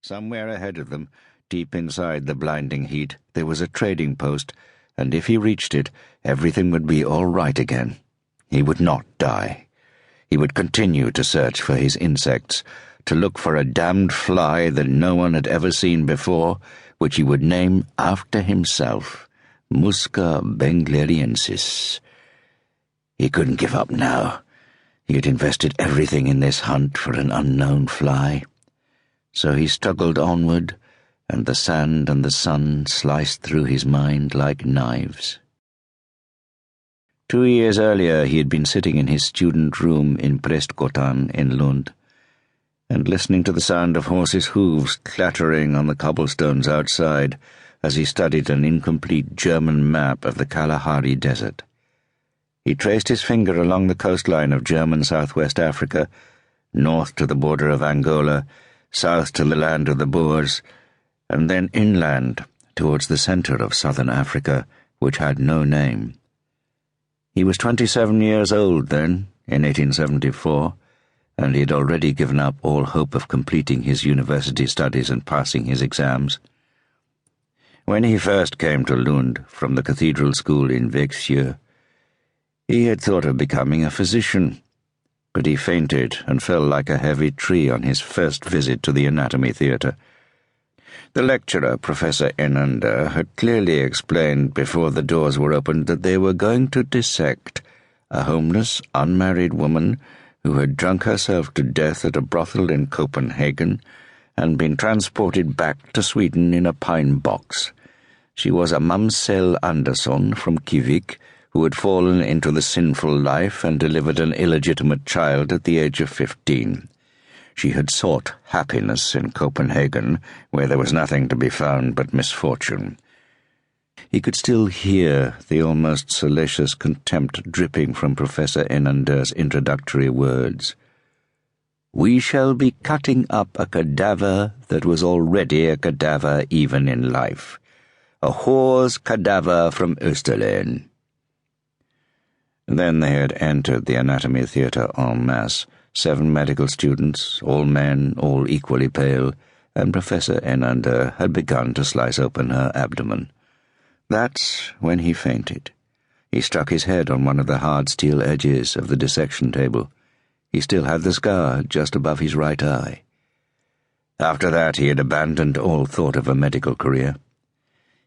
Somewhere ahead of them, deep inside the blinding heat, there was a trading post, and if he reached it, everything would be all right again. He would not die. He would continue to search for his insects, to look for a damned fly that no one had ever seen before, which he would name after himself, Musca bengleriensis. He couldn't give up now. He had invested everything in this hunt for an unknown fly. So he struggled onward, and the sand and the sun sliced through his mind like knives. 2 years earlier he had been sitting in his student room in Prästgården in Lund, and listening to the sound of horses' hooves clattering on the cobblestones outside as he studied an incomplete German map of the Kalahari Desert. He traced his finger along the coastline of German southwest Africa, north to the border of Angola, south to the land of the Boers, and then inland towards the centre of southern Africa, which had no name. He was 27 years old then, in 1874, and he had already given up all hope of completing his university studies and passing his exams. When he first came to Lund from the cathedral school in Växjö, he had thought of becoming a physician, but he fainted and fell like a heavy tree on his first visit to the anatomy theatre. The lecturer, Professor Enander, had clearly explained before the doors were opened that they were going to dissect a homeless, unmarried woman who had drunk herself to death at a brothel in Copenhagen and been transported back to Sweden in a pine box. She was a Mamsell Andersson from Kivik, who had fallen into the sinful life and delivered an illegitimate child at the age of 15. She had sought happiness in Copenhagen, where there was nothing to be found but misfortune. He could still hear the almost salacious contempt dripping from Professor Enander's introductory words. "We shall be cutting up a cadaver that was already a cadaver even in life. A whore's cadaver from Österlen." Then they had entered the anatomy theatre en masse, 7 medical students, all men, all equally pale, and Professor Enander had begun to slice open her abdomen. That's when he fainted. He struck his head on one of the hard steel edges of the dissection table. He still had the scar just above his right eye. After that he had abandoned all thought of a medical career.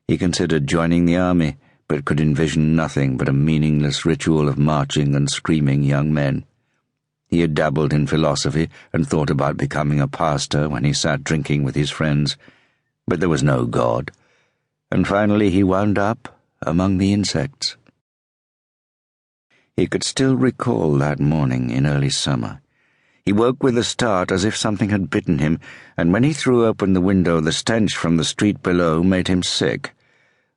He considered joining the army, but could envision nothing but a meaningless ritual of marching and screaming young men. He had dabbled in philosophy and thought about becoming a pastor when he sat drinking with his friends, but there was no God, and finally he wound up among the insects. He could still recall that morning in early summer. He woke with a start as if something had bitten him, and when he threw open the window, the stench from the street below made him sick.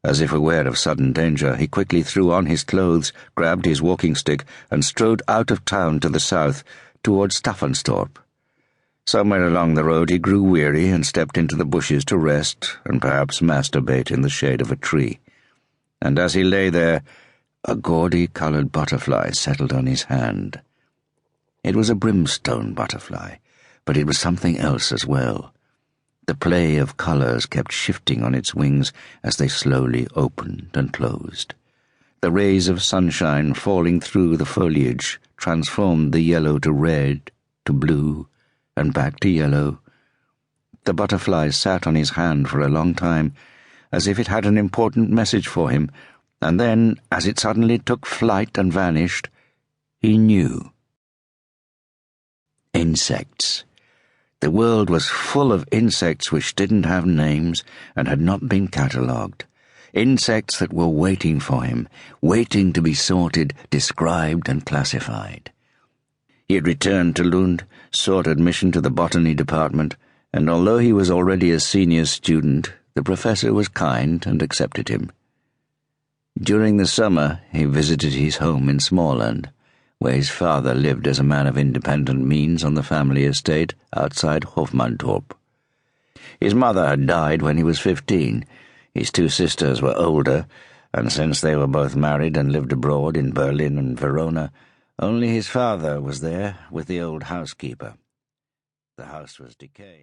As if aware of sudden danger, he quickly threw on his clothes, grabbed his walking stick, and strode out of town to the south, towards Staffanstorp. Somewhere along the road he grew weary and stepped into the bushes to rest and perhaps masturbate in the shade of a tree. And as he lay there, a gaudy-coloured butterfly settled on his hand. It was a brimstone butterfly, but it was something else as well. The play of colours kept shifting on its wings as they slowly opened and closed. The rays of sunshine falling through the foliage transformed the yellow to red, to blue, and back to yellow. The butterfly sat on his hand for a long time, as if it had an important message for him, and then, as it suddenly took flight and vanished, he knew. Insects. The world was full of insects which didn't have names and had not been catalogued. Insects that were waiting for him, waiting to be sorted, described, and classified. He had returned to Lund, sought admission to the botany department, and although he was already a senior student, the professor was kind and accepted him. During the summer, he visited his home in Småland, where his father lived as a man of independent means on the family estate outside Hofmantorp. His mother had died when he was 15. His 2 sisters were older, and since they were both married and lived abroad in Berlin and Verona, only his father was there with the old housekeeper. The house was decaying.